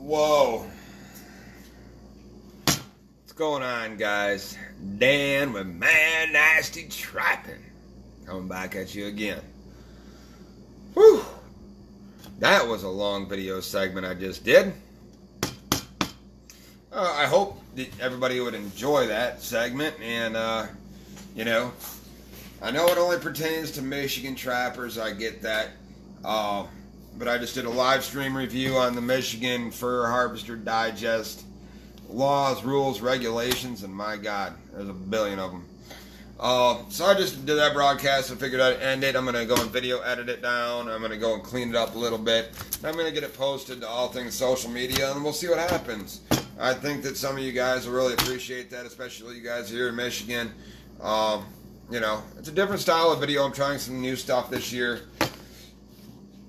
Whoa. What's going on, guys? Dan with Man Nasty Trapping. Coming back at you again. Whew. That was a long video segment I just did. I hope that everybody would enjoy that segment. And, you know, I know it only pertains to Michigan trappers. I get that. But I just did a live stream review on the Michigan Fur Harvester Digest laws, rules, regulations, and my God, there's a billion of them. So I just did that broadcast and figured I'd end it. I'm going to go and video edit it down. I'm going to go and clean it up a little bit. I'm going to get it posted to all things social media, and we'll see what happens. I think that some of you guys will really appreciate that, especially you guys here in Michigan. You know, it's a different style of video. I'm trying some new stuff this year.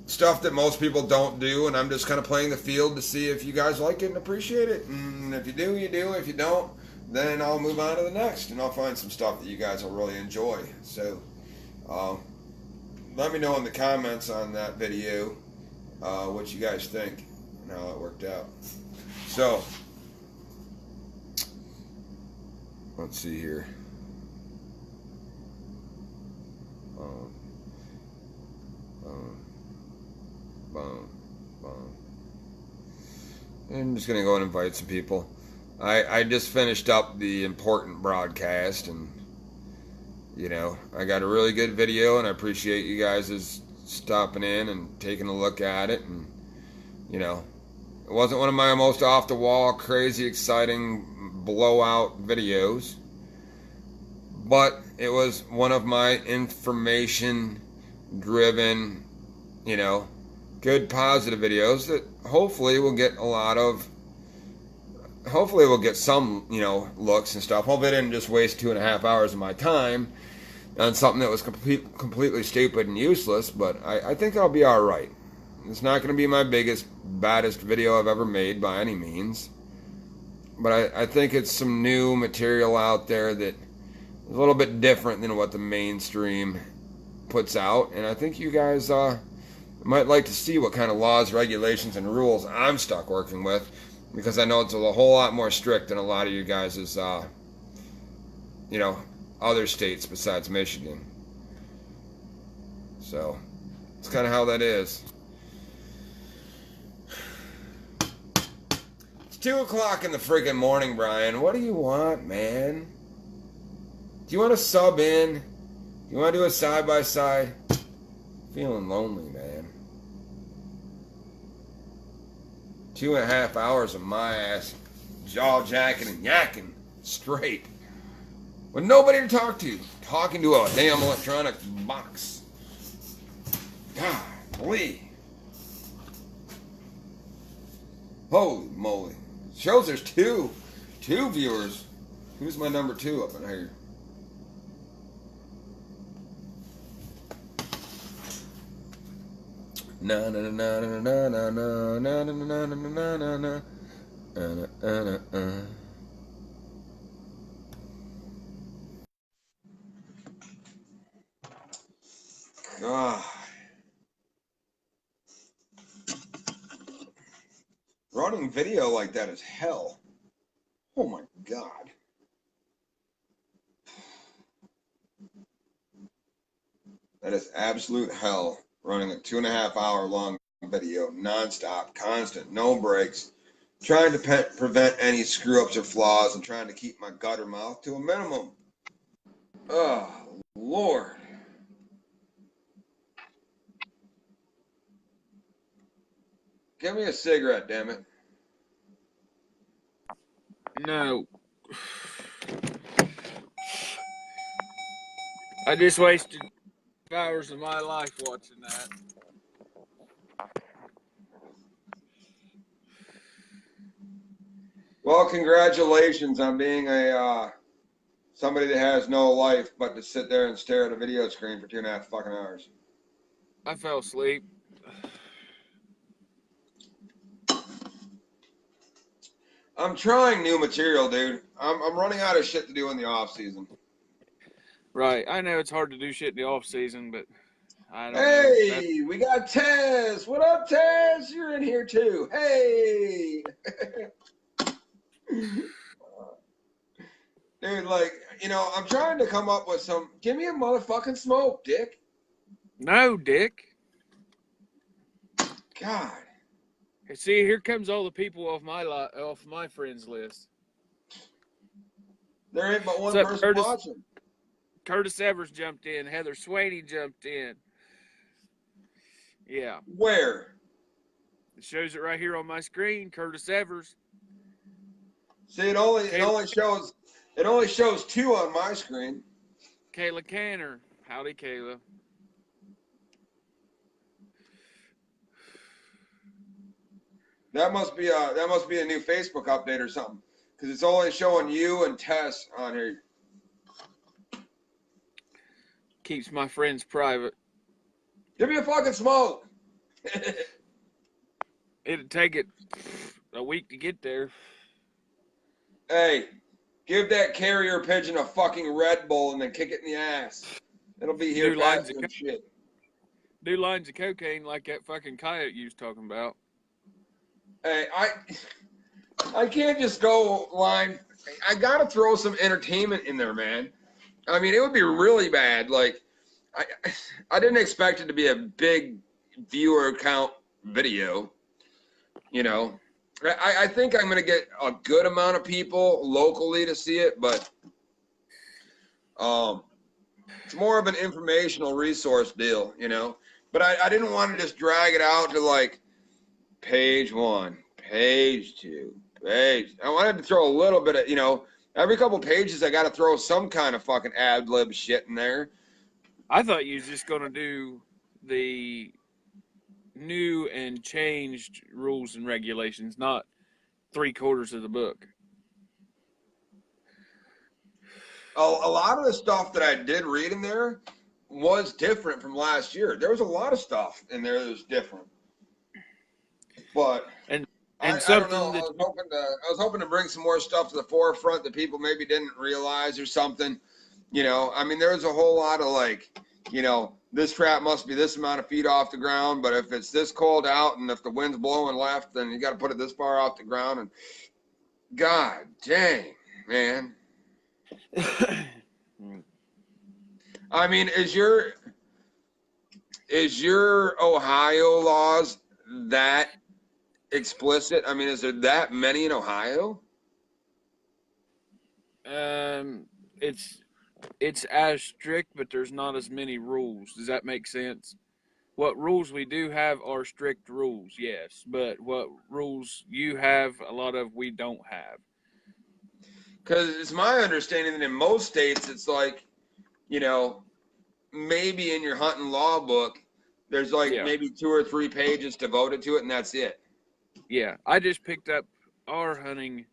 Stuff that most people don't do, and I'm just kind of playing the field to see if you guys like it and appreciate it. And if you do, you do. If you don't, then I'll move on to the next, and I'll find some stuff that you guys will really enjoy. So, let me know in the comments on that video what you guys think and how it worked out. So, let's see here. I'm just going to go and invite some people. I just finished up the important broadcast, and, you know, I got a really good video, and I appreciate you guys stopping in and taking a look at it. And, you know, it wasn't one of my most off-the-wall, crazy, exciting, blowout videos, but it was one of my information-driven, you know, good positive videos that hopefully will get some, you know, looks and stuff. Hopefully I didn't just waste 2.5 hours of my time on something that was completely stupid and useless, but I think I'll be alright. It's not going to be my biggest, baddest video I've ever made by any means, but I think it's some new material out there that is a little bit different than what the mainstream puts out, and I think you guys might like to see what kind of laws, regulations, and rules I'm stuck working with, because I know it's a whole lot more strict than a lot of you guys' you know, other states besides Michigan. So, it's kind of how that is. It's 2 o'clock in the freaking morning, Brian. What do you want, man? Do you want to sub in? Do you want to do a side-by-side? Feeling lonely, man. 2.5 hours of my ass jaw jacking and yakking straight with nobody to talk to, talking to a damn electronic box. Golly. Holy moly. Shows there's two viewers. Who's my number 2 up in here? Na na na na na na na na na na na na na na. God, running video like that is hell. Oh my God. That is absolute hell. Running a 2.5 hour long video, non-stop, constant, no breaks, trying to prevent any screw-ups or flaws, and trying to keep my gutter mouth to a minimum. Oh, Lord. Give me a cigarette, damn it. No. I just wasted hours of my life watching that. Well, congratulations on being somebody that has no life but to sit there and stare at a video screen for 2.5 fucking hours. I fell asleep. I'm trying new material, dude. I'm running out of shit to do in the off season. Right. I know it's hard to do shit in the off season, but I don't know. Hey, we got Tez. What up, Tez? You're in here too. Hey. Dude, like, I'm trying to come up with some. Give me a motherfucking smoke, dick. No, Dick. God. See, here comes all the people off my friends list. There ain't but one What's up, person Curtis? watching. Curtis Evers jumped in. Heather Swaney jumped in. Yeah. Where? It shows it right here on my screen. Curtis Evers. See, it only shows two on my screen. Kayla Canner. Howdy, Kayla. That must be a new Facebook update or something, because it's only showing you and Tess on here. Keeps my friends private. Give me a fucking smoke. It'd take it a week to get there. Hey, give that carrier pigeon a fucking Red Bull and then kick it in the ass. It'll be here faster than shit. Do lines of cocaine like that fucking coyote you was talking about. Hey, I can't just go line. I gotta throw some entertainment in there, man. I mean, it would be really bad. Like, I didn't expect it to be a big viewer count video. I think I'm gonna get a good amount of people locally to see it, but it's more of an informational resource deal, But I didn't want to just drag it out to like page 1, page 2, page. I wanted to throw a little bit of, every couple pages I got to throw some kind of fucking ad lib shit in there. I thought you was just gonna do the new and changed rules and regulations, not 3/4 of the book. A lot of the stuff that I did read in there was different from last year. There was a lot of stuff in there that was different, but I don't know. I was hoping to bring some more stuff to the forefront that people maybe didn't realize or something. I mean, there was a whole lot of like, this trap must be this amount of feet off the ground, but if it's this cold out and if the wind's blowing left, then you got to put it this far off the ground. And God dang, man. I mean, is your Ohio laws that explicit? I mean, is there that many in Ohio? It's as strict, but there's not as many rules. Does that make sense? What rules we do have are strict rules, yes, but what rules you have, a lot of we don't have. Because it's my understanding that in most states, it's like, maybe in your hunting law book, there's like maybe 2 or 3 pages devoted to it, and that's it. Yeah, I just picked up our hunting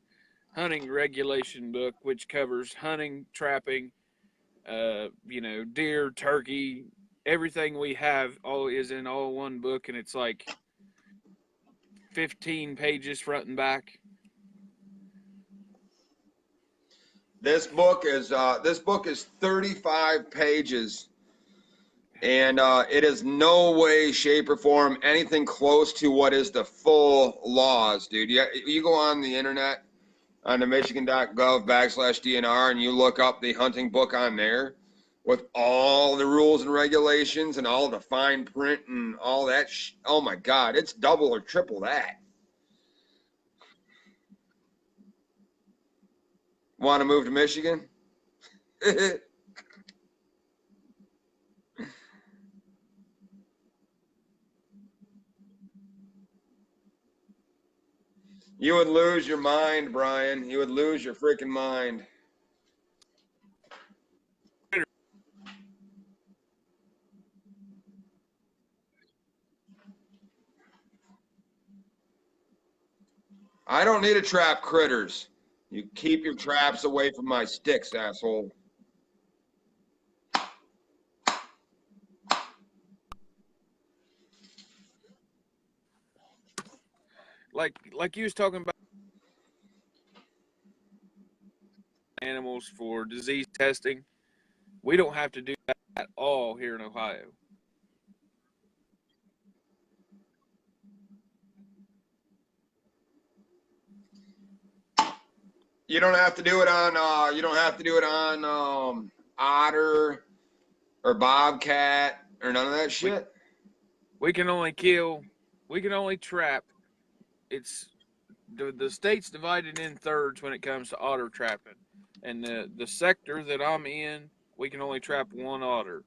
regulation book, which covers hunting, trapping, deer, turkey, everything we have all is in all one book, and it's like 15 pages front and back. This book is 35 pages, and it is no way, shape, or form anything close to what is the full laws, dude. You go on the internet on the michigan.gov/DNR and you look up the hunting book on there with all the rules and regulations and all the fine print and all that. Oh my God, it's double or triple that. Want to move to Michigan? You would lose your mind, Brian. You would lose your freaking mind. I don't need to trap critters. You keep your traps away from my sticks, asshole. Like you was talking about animals for disease testing. We don't have to do that at all here in Ohio. You don't have to do it on. Otter or bobcat or none of that shit. We can only trap. It's the state's divided in thirds when it comes to otter trapping, and the sector that I'm in, we can only trap one otter,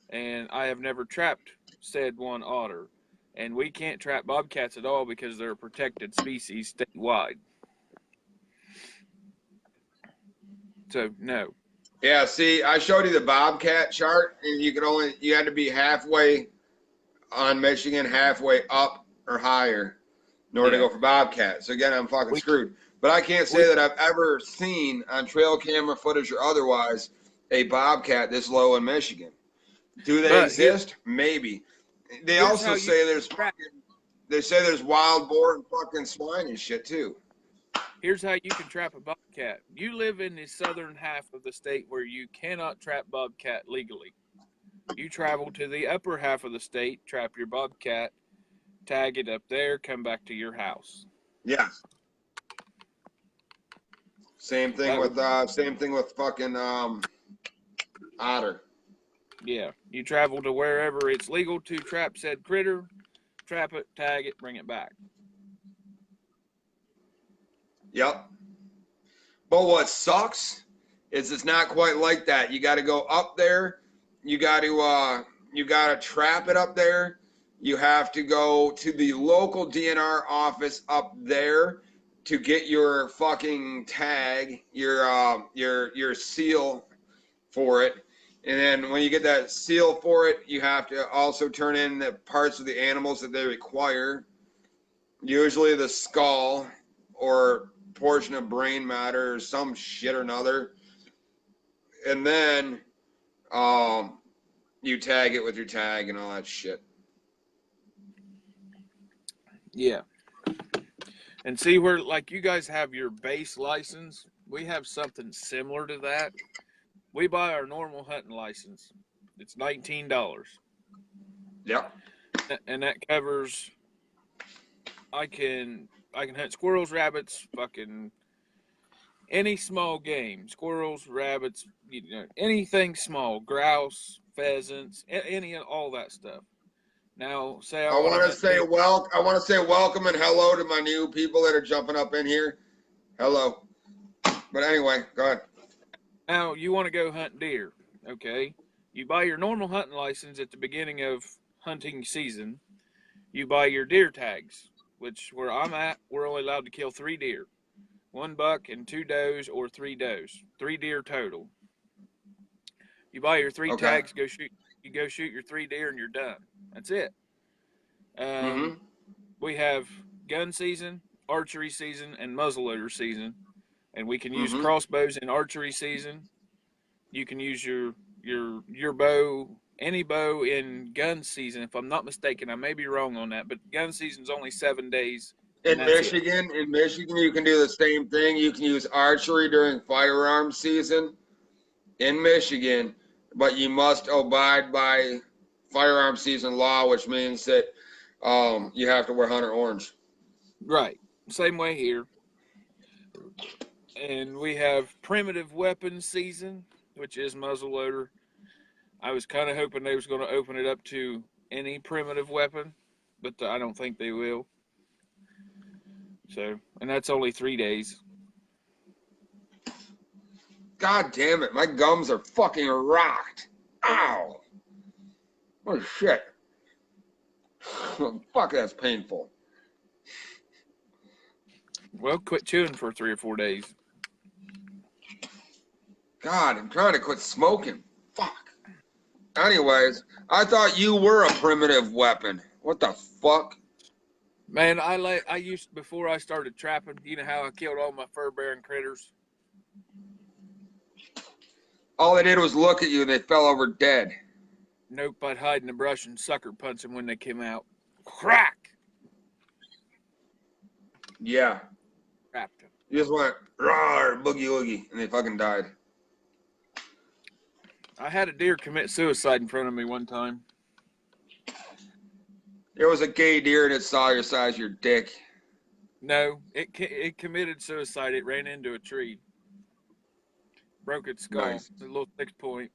and I have never trapped said one otter, and we can't trap bobcats at all because they're a protected species statewide. So no. Yeah, see, I showed you the bobcat chart, and you had to be halfway on Michigan, halfway up or higher in order to go for bobcat. So again, I'm fucking screwed. But I can't say that I've ever seen on trail camera footage or otherwise a bobcat this low in Michigan. Do they exist? Maybe. They also say there's wild boar and fucking swine and shit too. Here's how you can trap a bobcat. You live in the southern half of the state where you cannot trap bobcat legally. You travel to the upper half of the state, trap your bobcat, tag it up there, come back to your house. Yeah. Same thing with fucking otter. Yeah. You travel to wherever it's legal to trap said critter, trap it, tag it, bring it back. Yep. But what sucks is it's not quite like that. You got to go up there. You got to trap it up there. You have to go to the local DNR office up there to get your fucking tag, your seal for it. And then when you get that seal for it, you have to also turn in the parts of the animals that they require. Usually the skull or portion of brain matter or some shit or another. And then you tag it with your tag and all that shit. Yeah. And see where, like, you guys have your base license, we have something similar to that. We buy our normal hunting license. It's $19. Yep. And that covers, I can hunt squirrels, rabbits, fucking any small game. Squirrels, rabbits, anything small, grouse, pheasants, any and all that stuff. Now, say I want to say welcome and hello to my new people that are jumping up in here. Hello. But anyway, go ahead. Now, you want to go hunt deer, okay? You buy your normal hunting license at the beginning of hunting season. You buy your deer tags, which where I'm at, we're only allowed to kill 3 deer. 1 buck and 2 does or 3 does. 3 deer total. You buy your 3 tags, you go shoot your 3 deer and you're done. That's it. We have gun season, archery season, and muzzleloader season. And we can use crossbows in archery season. You can use your bow, any bow in gun season. If I'm not mistaken, I may be wrong on that, but gun season's only 7 days. In Michigan, you can do the same thing. You can use archery during firearm season in Michigan, but you must abide by firearm season law, which means that you have to wear hunter orange. Right. Same way here. And we have primitive weapons season, which is muzzleloader. I was kind of hoping they was going to open it up to any primitive weapon, but I don't think they will. So, and that's only 3 days. God damn it, my gums are fucking rocked. Ow. What shit. Fuck, that's painful. Well, quit chewing for 3 or 4 days. God, I'm trying to quit smoking. Fuck. Anyways, I thought you were a primitive weapon. What the fuck? Man, I used, before I started trapping, you know how I killed all my fur-bearing critters? All they did was look at you and they fell over dead. Nope, I'd hide in the brush and sucker punch them when they came out. Crack! Yeah. Trapped them. You just went, rawr, boogie woogie, and they fucking died. I had a deer commit suicide in front of me one time. There was a gay deer and it saw your size, your dick. No, it committed suicide. It ran into a tree, broke its skull. Nice. A little 6 point.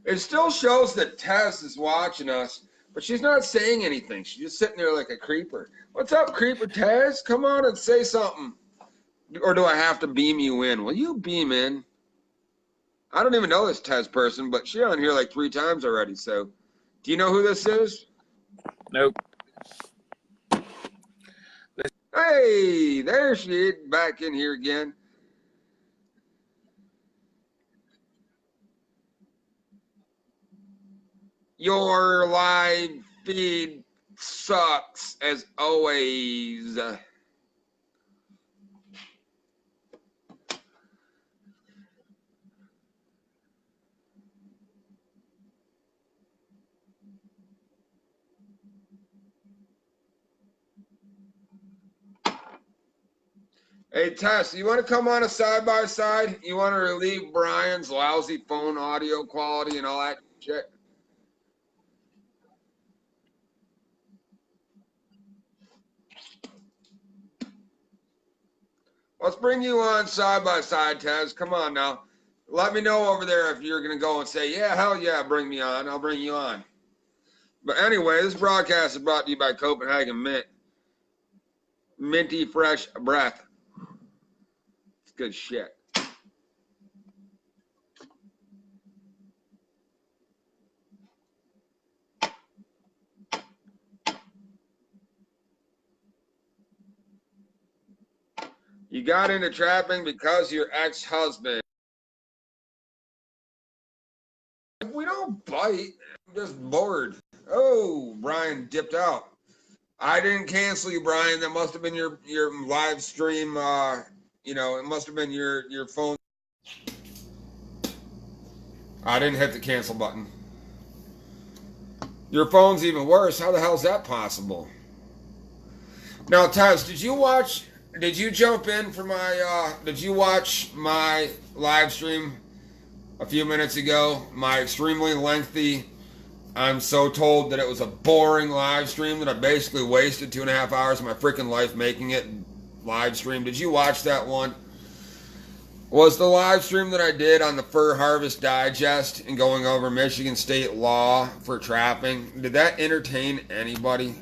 It still shows that Tess is watching us, but she's not saying anything. She's just sitting there like a creeper. What's up, creeper Tess? Come on and say something. Or do I have to beam you in? Will you beam in? I don't even know this Tess person, but she's on here like 3 times already. So, do you know who this is? Nope. Hey, there she is, back in here again. Your live feed sucks as always. Hey, Tess, you want to come on a side-by-side? You want to relieve Brian's lousy phone audio quality and all that shit? Let's bring you on side-by-side, Tess. Come on now. Let me know over there if you're going to go and say, yeah, hell yeah, bring me on. I'll bring you on. But anyway, this broadcast is brought to you by Copenhagen Mint. Minty fresh breath. It's good shit. You got into trapping because your ex-husband. We don't bite. I'm just bored. Oh, Brian dipped out. I didn't cancel you, Brian. That must have been your live stream. It must have been your phone. I didn't hit the cancel button. Your phone's even worse. How the hell is that possible? Now, Taz, did you jump in for my, did you watch my live stream a few minutes ago? My extremely lengthy, I'm so told that it was a boring live stream that I basically wasted 2.5 hours of my freaking life making it live stream. Did you watch that one? Was the live stream that I did on the Fur Harvest Digest and going over Michigan State law for trapping, did that entertain anybody?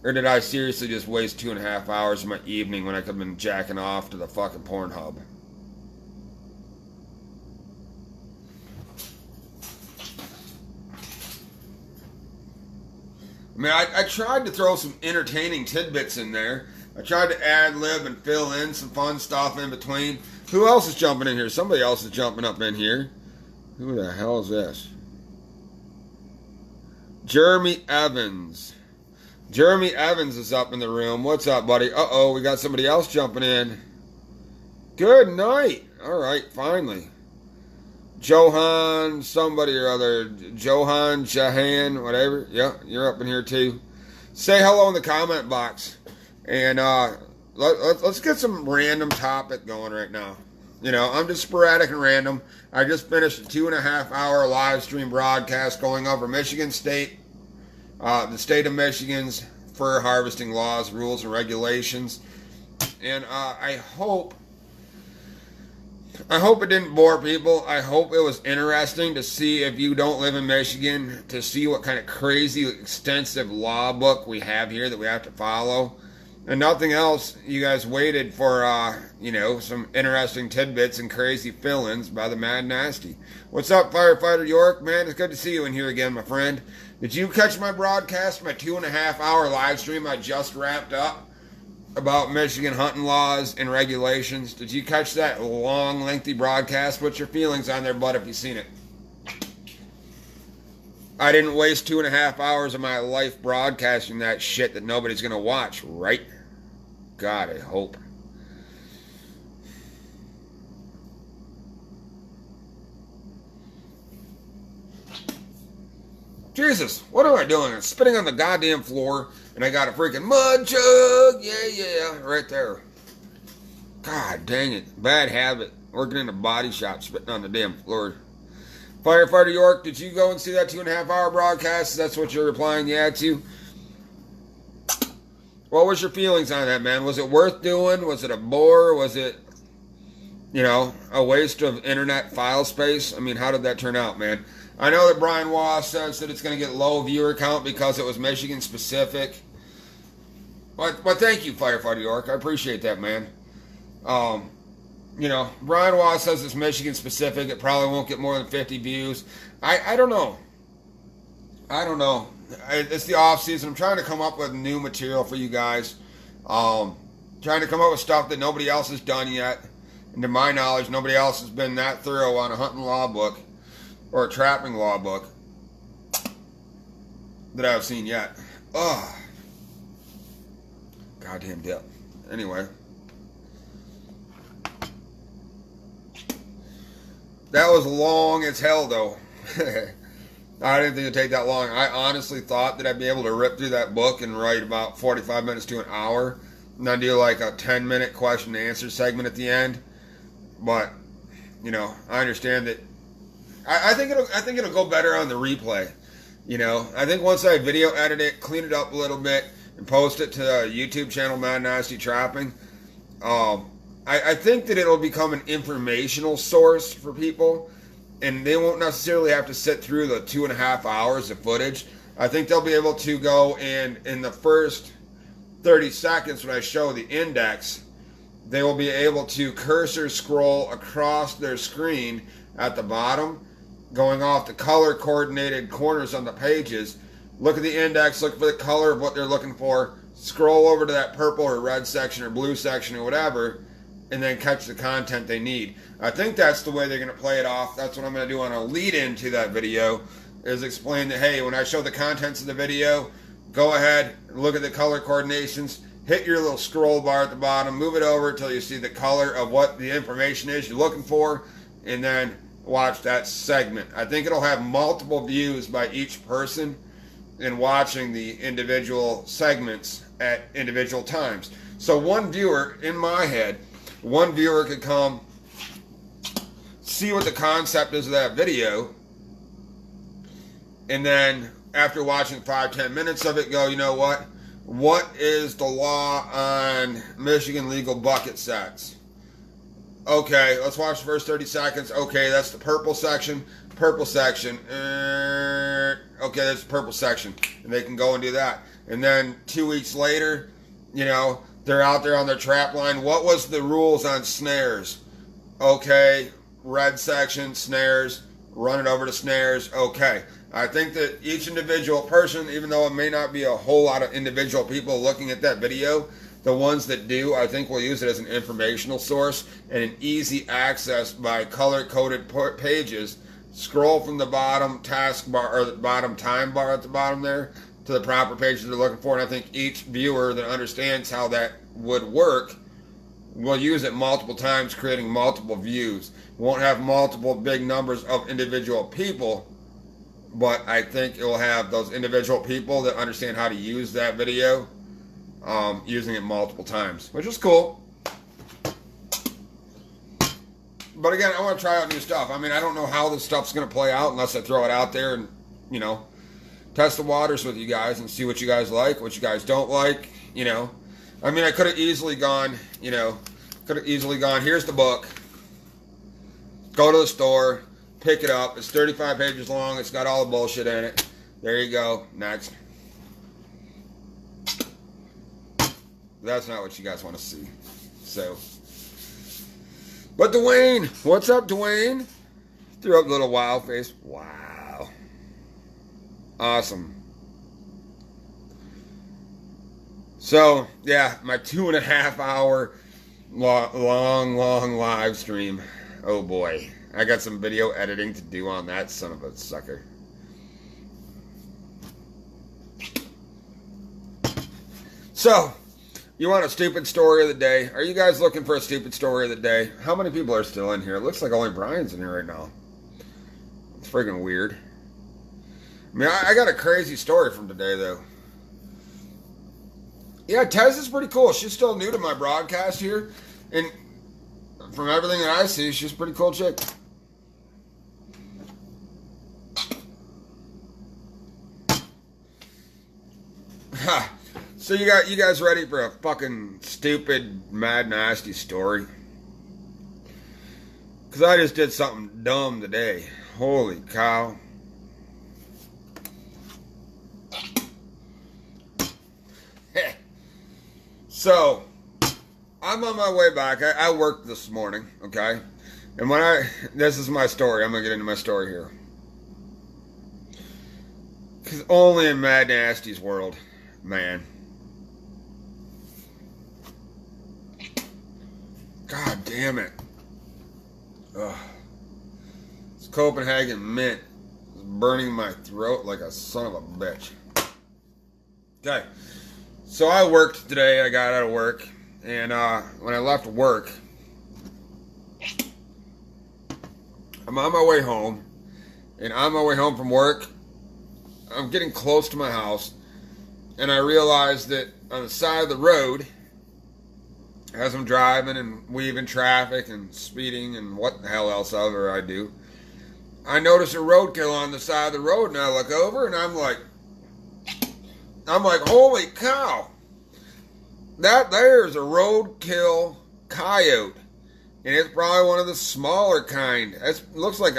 Or did I seriously just waste 2.5 hours of my evening when I could have been jacking off to the fucking Pornhub? I mean, I tried to throw some entertaining tidbits in there. I tried to ad-lib and fill in some fun stuff in between. Who else is jumping in here? Somebody else is jumping up in here. Who the hell is this? Jeremy Evans. Jeremy Evans is up in the room. What's up, buddy? Uh-oh, we got somebody else jumping in. Good night. All right, finally. Johan, somebody or other. Johan, Jahan, whatever. Yeah, you're up in here too. Say hello in the comment box. And let's get some random topic going right now. You know, I'm just sporadic and random. I just finished a 2.5 hour live stream broadcast going over Michigan State, the state of Michigan's fur harvesting laws, rules, and regulations. And I hope it didn't bore people. I hope it was interesting to see, if you don't live in Michigan, to see what kind of crazy, extensive law book we have here that we have to follow. And nothing else, you guys waited for, some interesting tidbits and crazy fill-ins by the Mad Nasty. What's up, Firefighter York? Man, it's good to see you in here again, my friend. Did you catch my broadcast, my 2.5 hour live stream I just wrapped up about Michigan hunting laws and regulations? Did you catch that long, lengthy broadcast? What's your feelings on there, bud, if you've seen it? I didn't waste 2.5 hours of my life broadcasting that shit that nobody's going to watch, right? God, I hope. Jesus, what am I doing? I'm spitting on the goddamn floor, and I got a freaking mud jug. Yeah, right there. God dang it. Bad habit. Working in a body shop, spitting on the damn floor. Firefighter York, did you go and see that 2.5 hour broadcast? That's what you're replying yeah to? What was your feelings on that, man? Was it worth doing? Was it a bore? Was it, a waste of internet file space? I mean, how did that turn out, man? I know that Brian Waugh says that it's going to get low viewer count because it was Michigan specific. But thank you, Firefighter York. I appreciate that, man. Brian Waugh says it's Michigan specific. It probably won't get more than 50 views. I don't know. It's the off season. I'm trying to come up with new material for you guys. Trying to come up with stuff that nobody else has done yet. And to my knowledge, nobody else has been that thorough on a hunting law book or a trapping law book that I've seen yet. Ugh. Goddamn dip. Anyway. That was long as hell, though. I didn't think it'd take that long. I honestly thought that I'd be able to rip through that book and write about 45 minutes to an hour. And then do like a 10-minute question and answer segment at the end. But, I understand that. I think it'll go better on the replay. I think once I video edit it, clean it up a little bit, and post it to the YouTube channel, Mad Nasty Trapping, I think that it'll become an informational source for people, and they won't necessarily have to sit through the 2.5 hours of footage. I think they'll be able to go and in the first 30 seconds when I show the index, they will be able to cursor scroll across their screen at the bottom, going off the color coordinated corners on the pages. Look at the index, look for the color of what they're looking for, scroll over to that purple or red section or blue section or whatever, and then catch the content they need. I think that's the way they're going to play it off. That's what I'm going to do on a lead into that video, is explain that, hey, when I show the contents of the video, go ahead, look at the color coordinations, hit your little scroll bar at the bottom, move it over until you see the color of what the information is you're looking for, and then watch that segment. I think it'll have multiple views by each person in watching the individual segments at individual times. So one viewer, in my head, one viewer could come see what the concept is of that video, and then after watching 5-10 minutes of it, go, you know what is the law on Michigan legal bucket sets? Okay, let's watch the first 30 seconds. Okay, that's the purple section. Okay, that's the purple section. And they can go and do that. And then 2 weeks later, they're out there on their trap line. What was the rules on snares? Okay, red section, snares, run it over to snares. Okay. I think that each individual person, even though it may not be a whole lot of individual people looking at that video, the ones that do, I think will use it as an informational source and an easy access by color-coded pages. Scroll from the bottom taskbar or the bottom time bar at the bottom there to the proper pages they're looking for. And I think each viewer that understands how that would work will use it multiple times, creating multiple views. Won't have multiple big numbers of individual people, but I think it will have those individual people that understand how to use that video, using it multiple times, which is cool. But again, I want to try out new stuff. I mean, I don't know how this stuff's going to play out unless I throw it out there and, test the waters with you guys and see what you guys like, what you guys don't like, I mean, I could have easily gone, here's the book, go to the store, pick it up, it's 35 pages long, it's got all the bullshit in it, there you go, next. That's not what you guys want to see, so. But Dwayne, what's up, Dwayne? Threw up a little wow face, wow. Awesome. So, yeah, my 2.5 hour long live stream. Oh boy. I got some video editing to do on that son of a sucker. So, you want a stupid story of the day? Are you guys looking for a stupid story of the day? How many people are still in here? It looks like only Brian's in here right now. It's freaking weird. I mean, I got a crazy story from today, though. Yeah, Tez is pretty cool. She's still new to my broadcast here. And from everything that I see, she's a pretty cool chick. So you guys ready for a fucking stupid, mad, nasty story? Because I just did something dumb today. Holy cow. So, I'm on my way back. I worked this morning, okay? And this is my story. I'm going to get into my story here. Because only in Mad Nasty's world, man. God damn it. Ugh. This Copenhagen mint is burning my throat like a son of a bitch. Okay. So I worked today. I got out of work. And when I left work, I'm on my way home. And on my way home from work, I'm getting close to my house. And I realized that on the side of the road, as I'm driving and weaving traffic and speeding and what the hell else ever I do, I notice a roadkill on the side of the road, and I look over and I'm like, holy cow. That there's a roadkill coyote. And it's probably one of the smaller kind. It looks like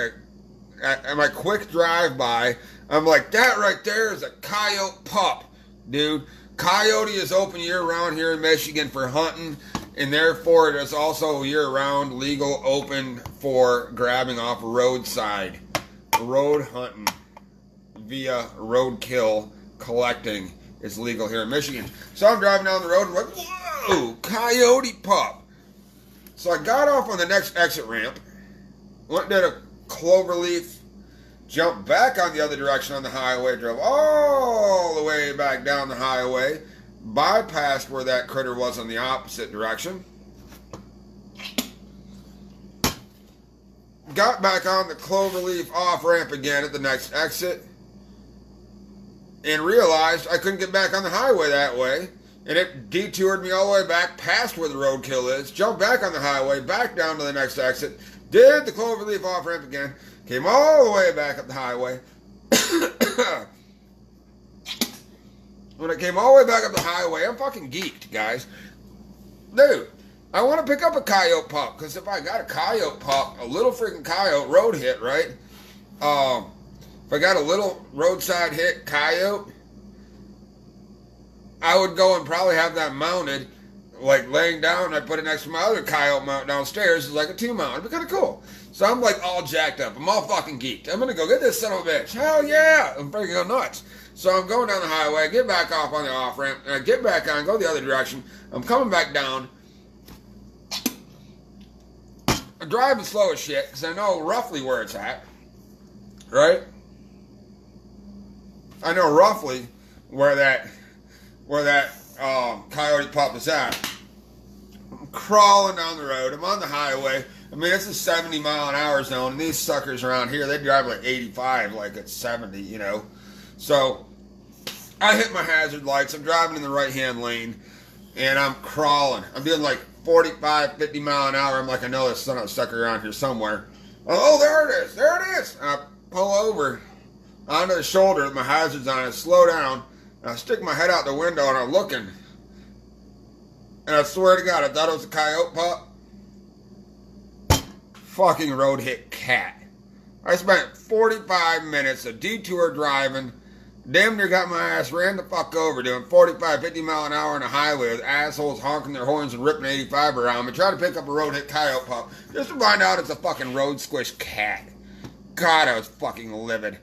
my quick drive-by, I'm like, that right there is a coyote pup, dude. Coyote is open year-round here in Michigan for hunting, and therefore it is also year-round legal open for grabbing off roadside. Road hunting via roadkill collecting is legal here in Michigan. So I'm driving down the road and I'm like, whoa, coyote pup. So I got off on the next exit ramp, went did a cloverleaf, jumped back on the other direction on the highway, drove all the way back down the highway, bypassed where that critter was on the opposite direction, got back on the cloverleaf off ramp again at the next exit, and realized I couldn't get back on the highway that way, and it detoured me all the way back past where the roadkill is, jumped back on the highway, back down to the next exit, did the cloverleaf off ramp again, came all the way back up the highway. When I came all the way back up the highway, I'm fucking geeked, guys. Dude, I want to pick up a coyote pup, because if I got a coyote pup, a little freaking coyote road hit, right? If I got a little roadside hit coyote, I would go and probably have that mounted, like laying down. I put it next to my other coyote mount downstairs. It's like a 2-mount. It'd be kind of cool. So I'm like all jacked up. I'm all fucking geeked. I'm going to go get this son of a bitch. Hell yeah. I'm freaking go nuts. So I'm going down the highway. I get back off on the off ramp. And I get back on, go the other direction. I'm coming back down. I'm driving slow as shit because I know roughly where it's at. Right? I know roughly where that coyote pup is at. I'm crawling down the road. I'm on the highway. I mean, it's a 70-mile-an-hour zone, and these suckers around here, they drive like 85, like it's 70, you know. So I hit my hazard lights. I'm driving in the right-hand lane, and I'm crawling. I'm doing like 45, 50 mile an hour. I'm like, I know there's some sucker around here somewhere. Oh, there it is. There it is. And I pull over onto the shoulder with my hazards on. I slow down. And I stick my head out the window, and I'm looking. And I swear to God, I thought it was a coyote pup. Fucking road hit cat. I spent 45 minutes of detour driving. Damn near got my ass ran the fuck over doing 45, 50 mile an hour on a highway with assholes honking their horns and ripping 85 around me, trying to pick up a road hit coyote pup just to find out it's a fucking road squished cat. God, I was fucking livid.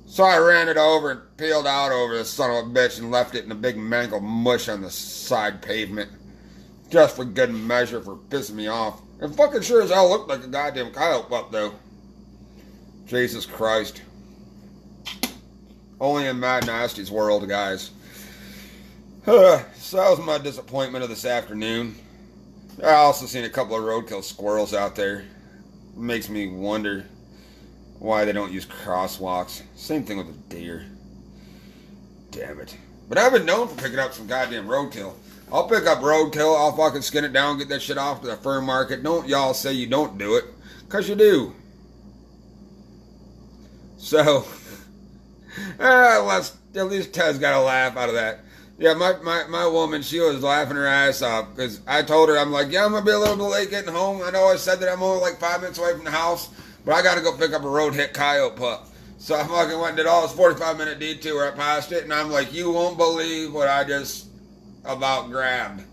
So I ran it over and peeled out over this son of a bitch and left it in a big mangled mush on the side pavement. Just for good measure for pissing me off. It fucking sure as hell looked like a goddamn coyote pup though. Jesus Christ. Only in Mad Nasty's world, guys. So that was my disappointment of this afternoon. I also seen a couple of roadkill squirrels out there. It makes me wonder why they don't use crosswalks. Same thing with the deer. Damn it. But I've been known for picking up some goddamn roadkill. I'll pick up roadkill, I'll fucking skin it down, get that shit off to the fur market. Don't y'all say you don't do it, because you do. So, at least Ted's got a laugh out of that. Yeah, my woman, she was laughing her ass off because I told her, I'm like, yeah, I'm going to be a little bit late getting home. I know I said that I'm only like 5 minutes away from the house, but I got to go pick up a road hit coyote pup. So I fucking went and did all this 45-minute detour right past it, and I'm like, you won't believe what I just about grabbed.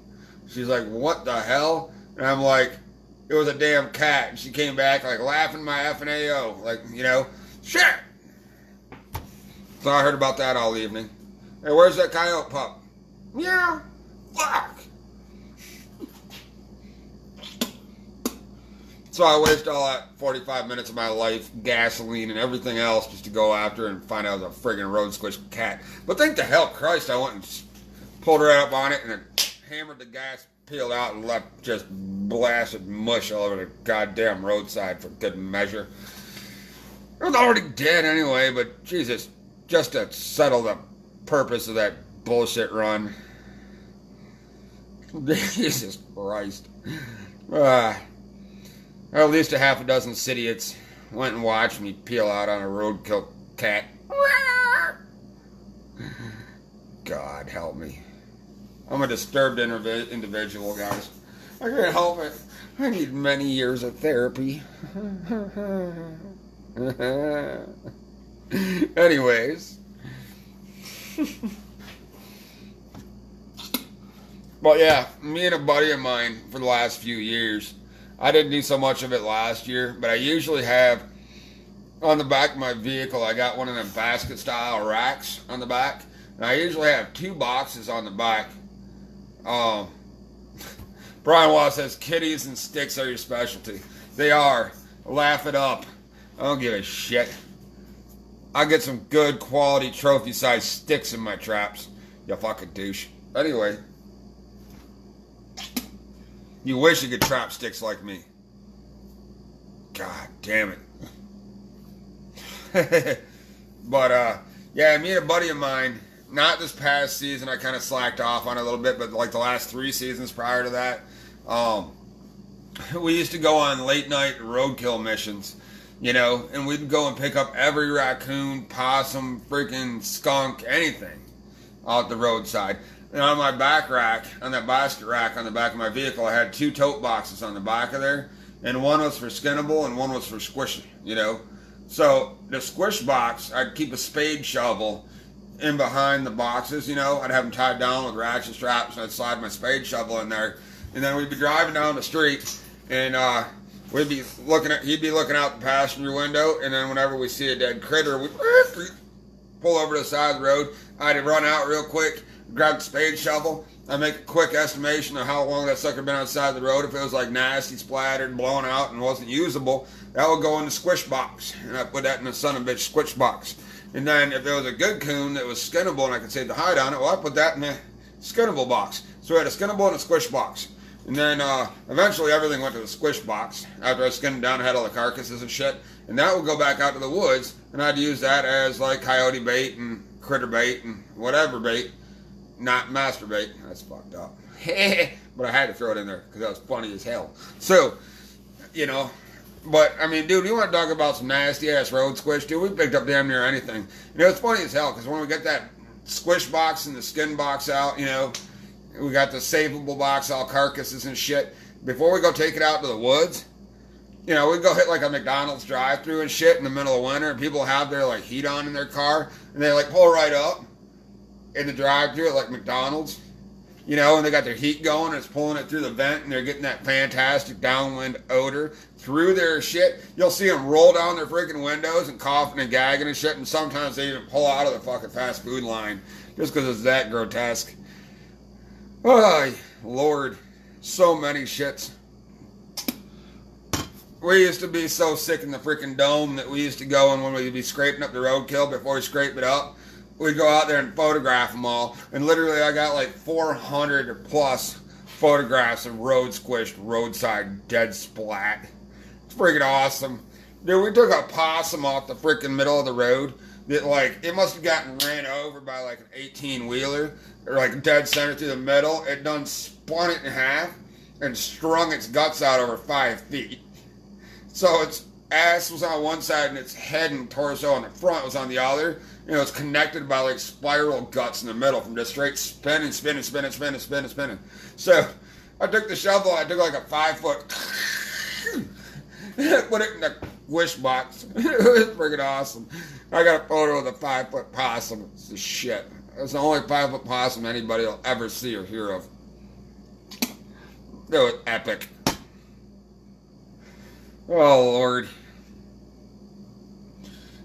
She's like, what the hell? And I'm like, it was a damn cat. And she came back like laughing my effing AO. Like, you know, shit. So I heard about that all evening. Hey, where's that coyote pup? Yeah. Fuck. So I wasted all that 45 minutes of my life, gasoline and everything else just to go after and find out it was a friggin' road squished cat. But thank the hell Christ I went and pulled her up on it and then hammered the gas, peeled out and left just blasted mush all over the goddamn roadside for good measure. It was already dead anyway, but Jesus, just to settle the purpose of that bullshit run. Jesus Christ. At least a half a dozen idiots went and watched me peel out on a roadkill cat. God help me. I'm a disturbed individual, guys. I can't help it. I need many years of therapy. Anyways. But yeah, me and a buddy of mine for the last few years, I didn't do so much of it last year, but I usually have on the back of my vehicle, I got one of them basket style racks on the back, and I usually have 2 boxes on the back. Brian Watt says kitties and sticks are your specialty. They are. Laugh it up. I don't give a shit. I get some good quality trophy sized sticks in my traps. You fucking douche. Anyway. You wish you could trap sticks like me. God damn it. But, yeah, me and a buddy of mine, not this past season, I kind of slacked off on it a little bit, but like the last 3 seasons prior to that, we used to go on late night roadkill missions, you know, and we'd go and pick up every raccoon, possum, freaking skunk, anything out the roadside. And on my back rack, on that basket rack on the back of my vehicle, I had 2 tote boxes on the back of there. And one was for skinnable and one was for squishing, you know. So the squish box, I'd keep a spade shovel in behind the boxes, you know. I'd have them tied down with ratchet straps and I'd slide my spade shovel in there. And then we'd be driving down the street and we'd be looking at, he'd be looking out the passenger window. And then whenever we see a dead critter, we'd pull over to the side of the road. I'd run out real quick, grab the spade shovel. I make a quick estimation of how long that sucker been outside the road. If it was like nasty, splattered, blown out, and wasn't usable, that would go in the squish box. And I put that in the son of a bitch squish box. And then if it was a good coon that was skinnable and I could save the hide on it, well, I put that in the skinnable box. So we had a skinnable and a squish box. And then eventually everything went to the squish box. After I skinned it down, I had all the carcasses and shit. And that would go back out to the woods, and I'd use that as like coyote bait and critter bait and whatever bait. Not masturbate. That's fucked up. But I had to throw it in there because that was funny as hell. So, you know, but I mean, dude, you want to talk about some nasty ass road squish, dude? We picked up damn near anything. You know, it's funny as hell because when we get that squish box and the skin box out, you know, we got the savable box, all carcasses and shit. Before we go take it out to the woods, you know, we go hit like a McDonald's drive-thru and shit in the middle of winter, and people have their like heat on in their car, and they like pull right up in the drive-thru at like McDonald's, you know, and they got their heat going and it's pulling it through the vent and they're getting that fantastic downwind odor through their shit. You'll see them roll down their freaking windows and coughing and gagging and shit, and sometimes they even pull out of the fucking fast food line just because it's that grotesque. Oh, Lord, so many shits. We used to be so sick in the freaking dome that we used to go, and when we'd be scraping up the roadkill before we scrape it up, we'd go out there and photograph them all. And literally I got like 400 plus photographs of road squished, roadside dead splat. It's freaking awesome. Dude, we took a possum off the freaking middle of the road that like, it must have gotten ran over by like an 18-wheeler, or like dead center through the middle. It done spun it in half and strung its guts out over 5 feet. So its ass was on one side and its head and torso on the front was on the other. You know, it's connected by like spiral guts in the middle from just straight spinning. So I took the shovel, I took like a 5-foot, put it in the wish box. It was freaking awesome. I got a photo of the 5-foot possum. It's the shit. It's the only 5-foot possum anybody will ever see or hear of. It was epic. Oh, Lord.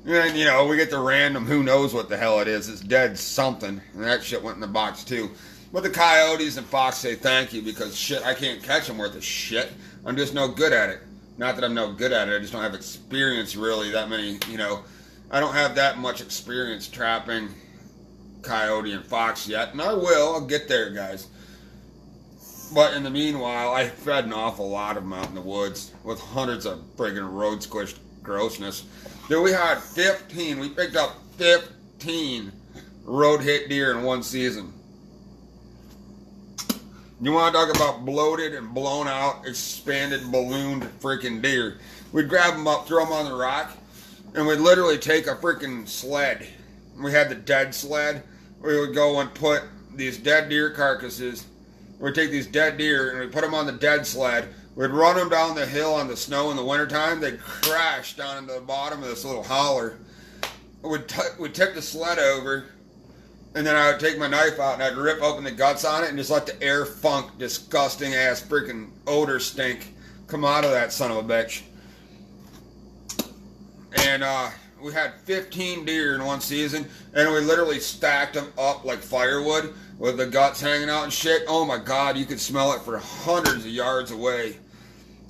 And, you know, we get the random who knows what the hell it is. It's dead something. And that shit went in the box, too. But the coyotes and fox say thank you because, shit, I can't catch them worth of shit. I'm just no good at it. Not that I'm no good at it. I just don't have experience, really, that many, you know. I don't have that much experience trapping coyote and fox yet. And I will. I'll get there, guys. But in the meanwhile, I fed an awful lot of them out in the woods with hundreds of friggin' road squished grossness. Dude, we had 15. We picked up 15 road hit deer in one season. You want to talk about bloated and blown out, expanded, ballooned freaking deer? We'd grab them up, throw them on the rock, and we'd literally take a freaking sled. We had the dead sled. We would go and put these dead deer carcasses. We'd take these dead deer and we'd put them on the dead sled. We'd run them down the hill on the snow in the wintertime. They'd crash down into the bottom of this little holler. We'd tip the sled over, and then I would take my knife out and I'd rip open the guts on it and just let the air funk, disgusting ass freaking odor stink come out of that son of a bitch. And we had 15 deer in one season, and we literally stacked them up like firewood with the guts hanging out and shit. Oh my God, you could smell it for hundreds of yards away.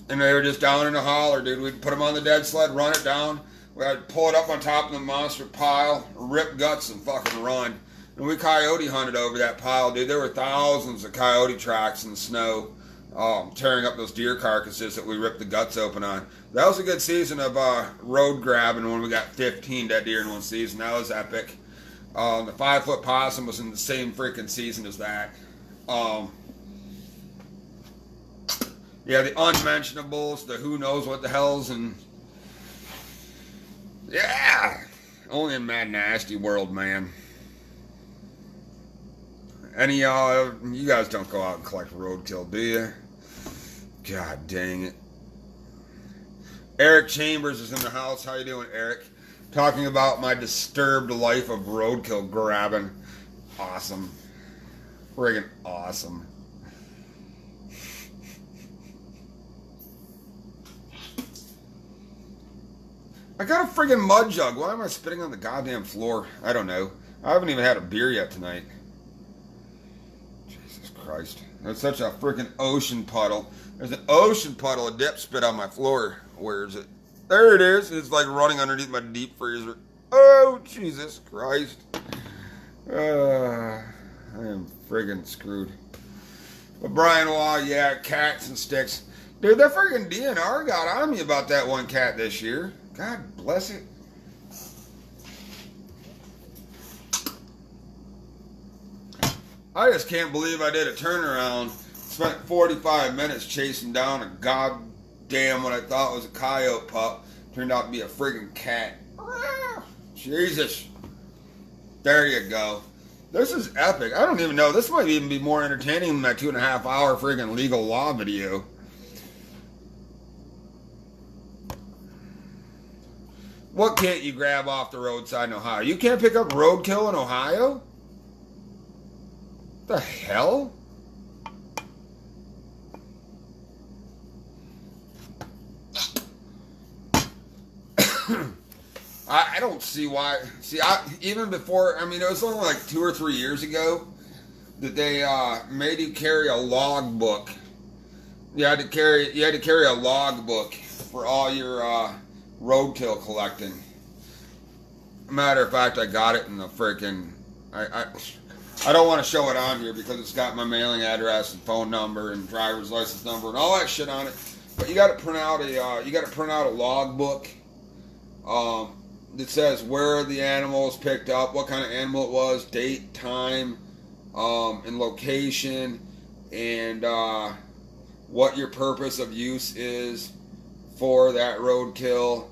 And they were just down in the holler, dude. We'd put them on the dead sled, run it down. We'd pull it up on top of the monster pile, rip guts, and fucking run. And we coyote hunted over that pile, dude. There were thousands of coyote tracks in the snow, tearing up those deer carcasses that we ripped the guts open on. That was a good season of road grabbing when we got 15 dead deer in one season. That was epic. The 5-foot possum was in the same freaking season as that. Yeah, the unmentionables, the who knows what the hells, and yeah, only in Mad Nasty World, man. Any y'all, you guys don't go out and collect roadkill, do you? God dang it. Eric Chambers is in the house. How you doing, Eric? Talking about my disturbed life of roadkill grabbing. Awesome. Friggin' awesome. I got a friggin' mud jug. Why am I spitting on the goddamn floor? I don't know. I haven't even had a beer yet tonight. Jesus Christ. There's such a friggin' ocean puddle. There's an ocean puddle of dip spit on my floor. Where is it? There it is. It's like running underneath my deep freezer. Oh, Jesus Christ. I am friggin' screwed. But Brian Waugh, yeah, cats and sticks. Dude, that friggin' DNR got on me about that one cat this year. God bless it. I just can't believe I did a turnaround. Spent 45 minutes chasing down a goddamn what I thought was a coyote pup. Turned out to be a friggin' cat. Jesus. There you go. This is epic. I don't even know. This might even be more entertaining than that 2.5 hour friggin' legal law video. What can't you grab off the roadside in Ohio? You can't pick up roadkill in Ohio? The hell? I don't see why. See, even before, I mean, it was only like 2 or 3 years ago that they made you carry a log book. You had to carry a log book for all your roadkill collecting. Matter of fact, I got it in the freaking. I don't want to show it on here because it's got my mailing address and phone number and driver's license number and all that shit on it. But you got to print out a log book that says where the animal was picked up, what kind of animal it was, date, time, and location, and what your purpose of use is for that roadkill.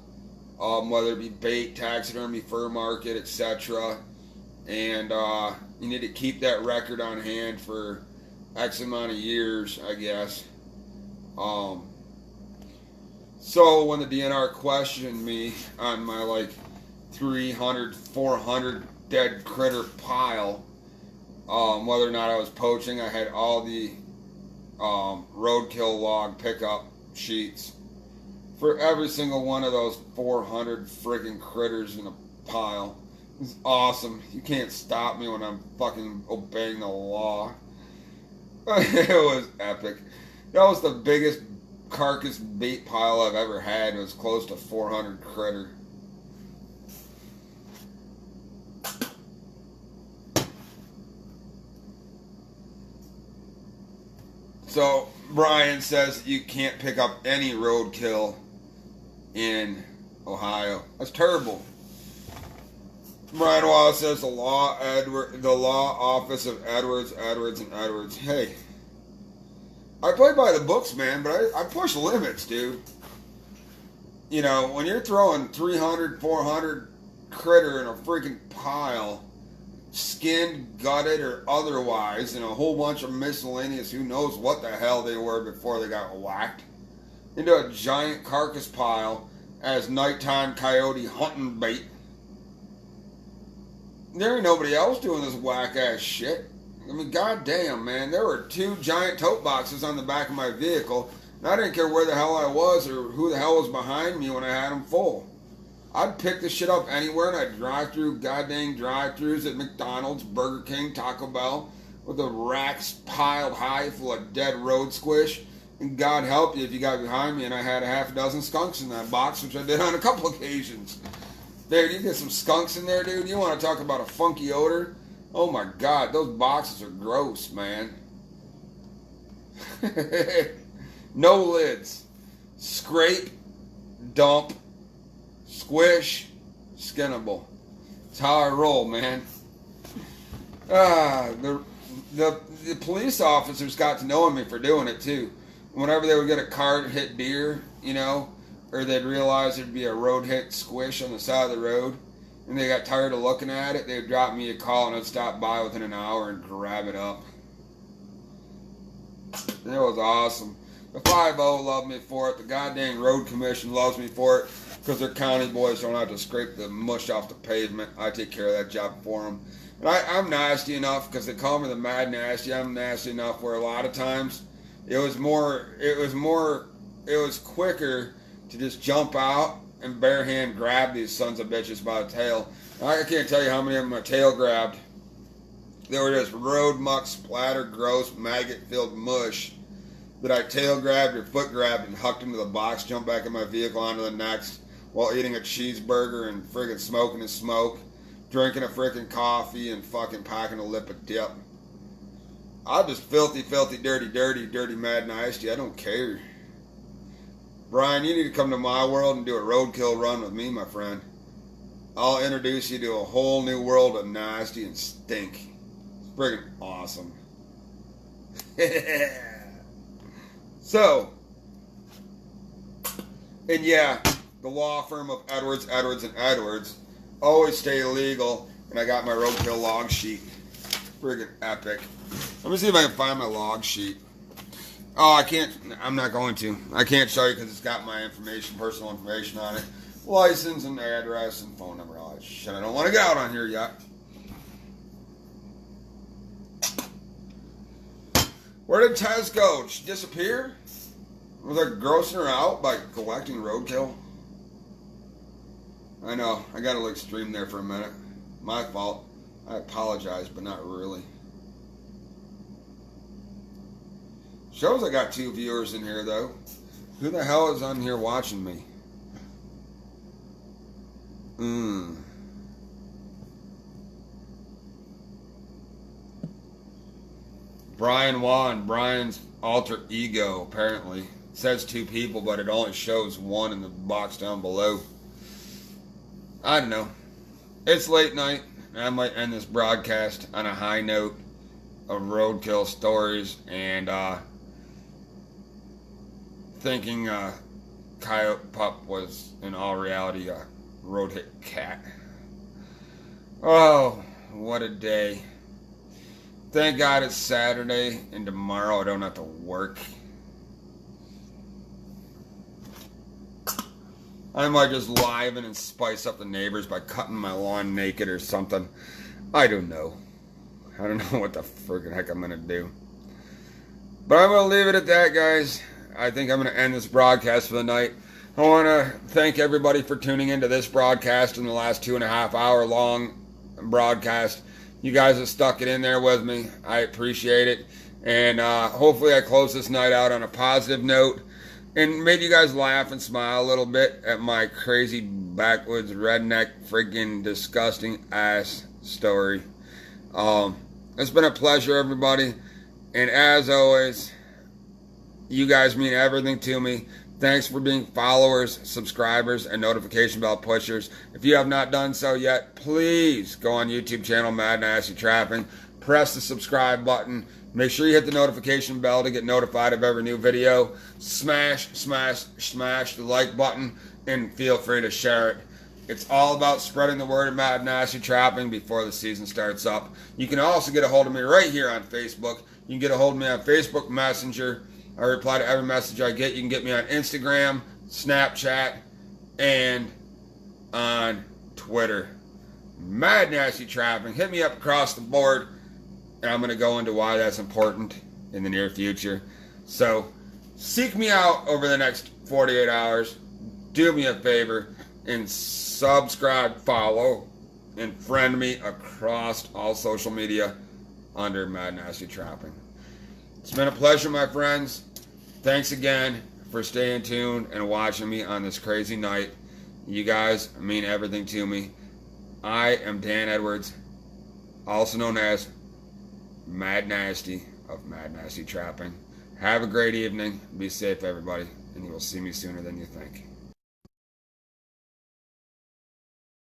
whether it be bait, taxidermy, fur market, etc. And you need to keep that record on hand for X amount of years, I guess. So when the DNR questioned me on my like 300, 400 dead critter pile, whether or not I was poaching, I had all the roadkill log pickup sheets for every single one of those 400 friggin' critters in a pile. It's awesome. You can't stop me when I'm fucking obeying the law. It was epic. That was the biggest carcass bait pile I've ever had. It was close to 400 critter. So Brian says you can't pick up any roadkill in Ohio. That's terrible. Brian Wallace says the law office of Edwards, and Edwards. Hey, I play by the books, man, but I push limits, dude. You know, when you're throwing 300, 400 critter in a freaking pile, skinned, gutted, or otherwise, and a whole bunch of miscellaneous, who knows what the hell they were before they got whacked, into a giant carcass pile as nighttime coyote hunting bait. There ain't nobody else doing this whack-ass shit. I mean, goddamn, man. There were 2 giant tote boxes on the back of my vehicle, and I didn't care where the hell I was or who the hell was behind me when I had them full. I'd pick this shit up anywhere, and I'd drive through goddamn drive-thrus at McDonald's, Burger King, Taco Bell, with the racks piled high full of dead road squish. And God help you if you got behind me and I had a half a dozen skunks in that box, which I did on a couple occasions. Dude, you get some skunks in there, dude. You want to talk about a funky odor? Oh my God, those boxes are gross, man. No lids. Scrape, dump, squish, skinnable. That's how I roll, man. The police officers got to knowing me for doing it too. Whenever they would get a car hit deer, you know, or they'd realize there'd be a road hit squish on the side of the road, and they got tired of looking at it, they'd drop me a call and I'd stop by within an hour and grab it up. It was awesome. The 5-0 loved me for it. The goddamn road commission loves me for it because their county boys don't have to scrape the mush off the pavement. I take care of that job for them. And I'm nasty enough because they call me the Mad Nasty. I'm nasty enough where a lot of times it was quicker to just jump out and bare hand grab these sons of bitches by the tail. I can't tell you how many of them my tail grabbed. They were just road muck, splatter, gross, maggot-filled mush that I tail grabbed or foot grabbed and hucked into the box, jumped back in my vehicle onto the next while eating a cheeseburger and friggin' smoking a smoke, drinking a friggin' coffee and fucking packing a lip of dip. I'm just filthy, dirty Mad Nasty. I don't care. Brian, you need to come to my world and do a roadkill run with me, my friend. I'll introduce you to a whole new world of nasty and stink. It's friggin' awesome. So, and yeah, the law firm of Edwards, and Edwards always stay legal, and I got my roadkill log sheet. Friggin' epic. Let me see if I can find my log sheet. Oh, I can't. I'm not going to. I can't show you because it's got my information, personal information on it. License and address and phone number. All that shit. I don't want to get out on here yet. Where did Tez go? Did she disappear? Was I grossing her out by collecting roadkill? I know. I got a little extreme there for a minute. My fault. I apologize, but not really. Shows I got 2 viewers in here, though. Who the hell is on here watching me? Brian Wan, Brian's alter ego, apparently. It says 2 people, but it only shows 1 in the box down below. I don't know. It's late night, and I might end this broadcast on a high note of roadkill stories and thinking Coyote Pup was in all reality a road hit cat. Oh, what a day. Thank God it's Saturday and tomorrow I don't have to work. I might just liven and spice up the neighbors by cutting my lawn naked or something. I don't know. I don't know what the friggin' heck I'm going to do. But I'm going to leave it at that, guys. I think I'm going to end this broadcast for the night. I want to thank everybody for tuning into this broadcast in the last 2.5 hour long broadcast. You guys have stuck it in there with me. I appreciate it. And hopefully I close this night out on a positive note and made you guys laugh and smile a little bit at my crazy backwoods redneck freaking disgusting ass story. It's been a pleasure, everybody. And as always, you guys mean everything to me. Thanks for being followers, subscribers, and notification bell pushers. If you have not done so yet, please go on YouTube channel Mad Nasty Trapping. Press the subscribe button. Make sure you hit the notification bell to get notified of every new video. Smash the like button and feel free to share it. It's all about spreading the word of Mad Nasty Trapping before the season starts up. You can also get a hold of me right here on Facebook. You can get a hold of me on Facebook Messenger. I reply to every message I get. You can get me on Instagram, Snapchat, and on Twitter. Mad Nasty Trapping. Hit me up across the board. And I'm going to go into why that's important in the near future. So, seek me out over the next 48 hours. Do me a favor and subscribe, follow, and friend me across all social media under Mad Nasty Trapping. It's been a pleasure, my friends. Thanks again for staying tuned and watching me on this crazy night. You guys mean everything to me. I am Dan Edwards, also known as Mad Nasty of Mad Nasty Trapping. Have a great evening. Be safe, everybody. And you will see me sooner than you think.